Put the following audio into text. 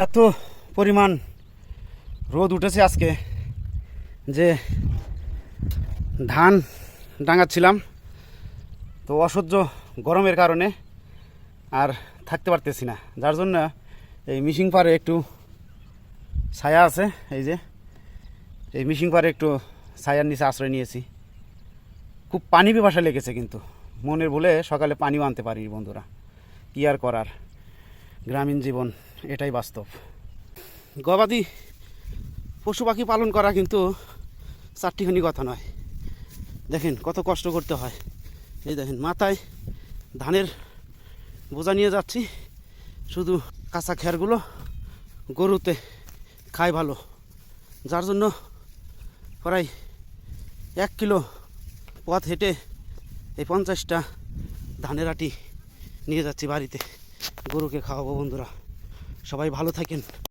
এত পরিমাণ রোদ উঠেছে আজকে যে ধান ডাঙাচ্ছিলাম, তো অসহ্য গরমের কারণে আর থাকতে পারতেছি না। যার জন্য এই মিশিং পাড়ে একটু ছায়া আছে, এই যে এই মিশিং পাড়ে একটু ছায়ার নিচে আশ্রয় নিয়েছি। খুব পানি পিপাসা লেগেছে, কিন্তু মনের ভুলে সকালে পানিও আনতে পারিনি বন্ধুরা। কি আর করার, গ্রামীণ জীবন এটাই বাস্তব। গবাদি পশু পাখি পালন করা কিন্তু চারটিখানি কথা নয়। দেখেন কত কষ্ট করতে হয়। এই দেখেন মাথায় ধানের বোঝা নিয়ে যাচ্ছি, শুধু কাঁচা খেরগুলো গরুতে খায় ভালো, যার জন্য প্রায় 1 কিলো পথ হেঁটে এই 50টা ধানের আটি নিয়ে যাচ্ছি বাড়িতে, গরুকে খাওয়াবো। বন্ধুরা সবাই ভালো থাকেন।